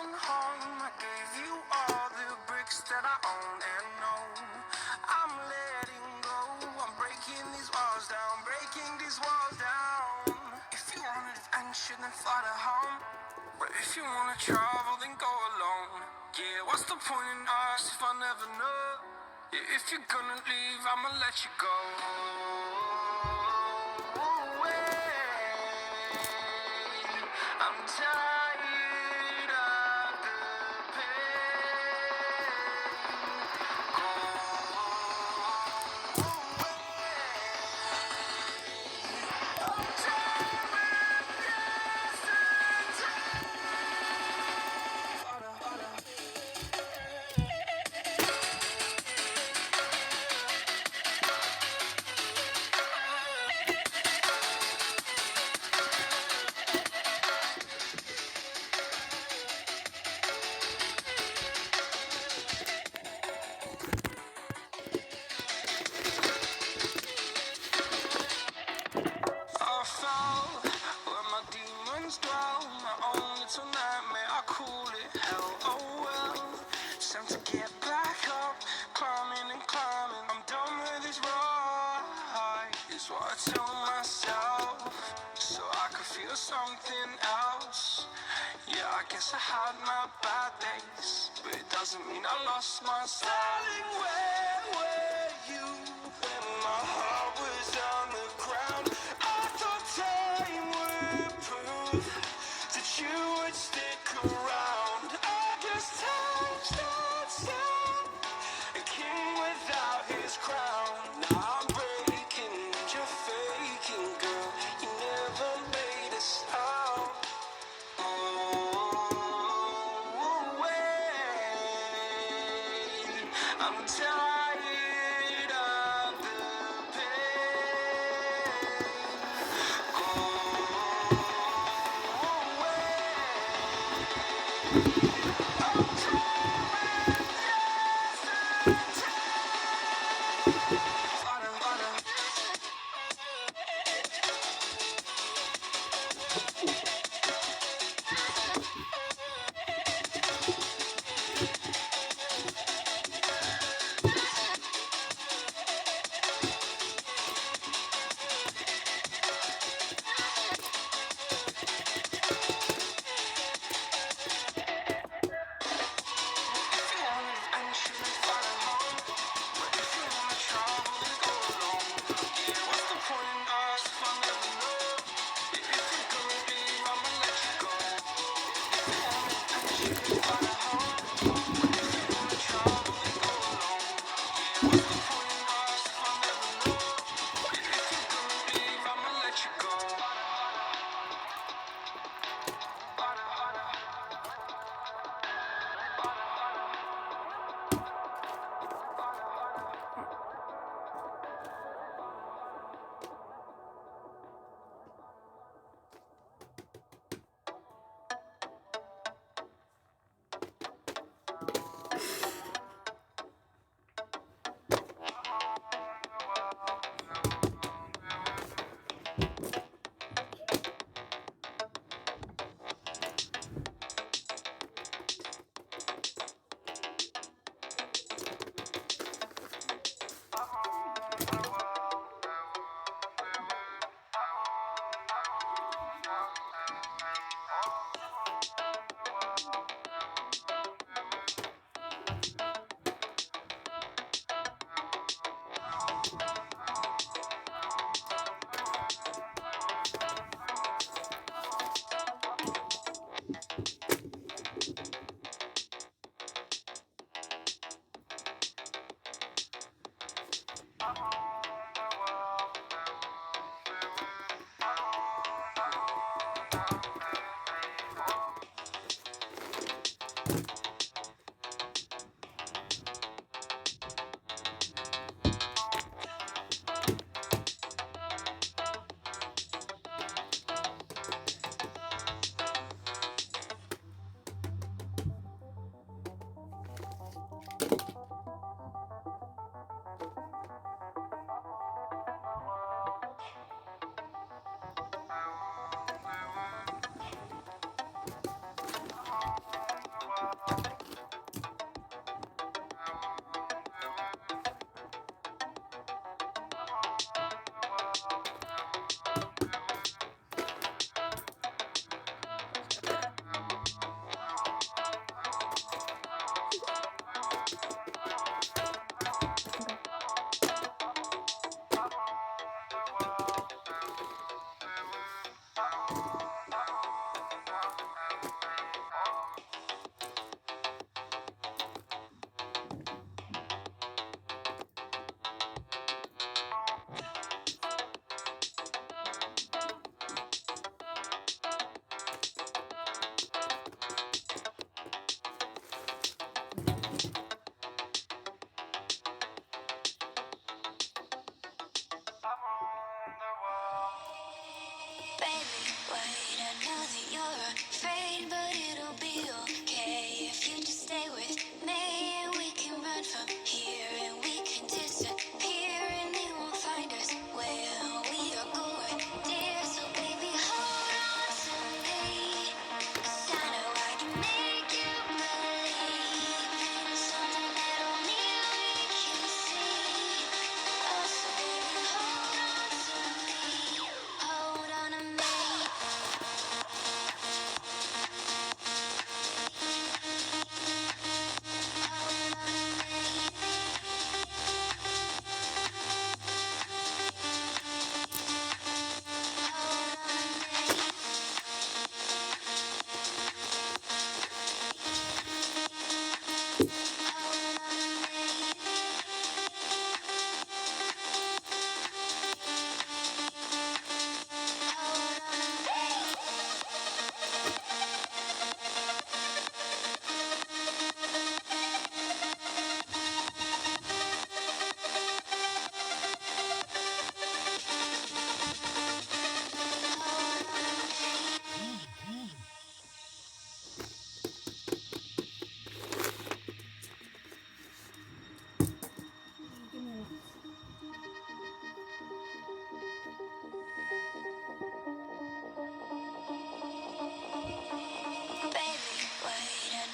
coming home. I gave you all the bricks that I own and know. I'm letting go. I'm breaking these walls down, breaking these walls down. If you want adventure, then fly to home. But if you wanna travel, then go alone. Yeah, what's the point in us if I never know? Yeah, if you're gonna leave, I'ma let you go. I'm tired of the pain. Go away. I'm tired of I fell where my demons dwell. My own little nightmare, I call it hell. Oh well, it's time to get back up, climbing and climbing. I'm done with this ride, is what I tell myself, so I could feel something else. Yeah, I guess I had my bad days, but it doesn't mean I lost my style. Darling, where were you when my heart was on the ground? I thought time would prove that you would stick around. I guess time starts out, a king without his crown. Now I'm breaking, you're faking, girl. You never made a sound. I'm tired of the pain. Go away. I'm tired.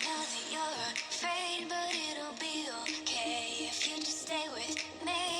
know that you're afraid, but it'll be okay if you just stay with me.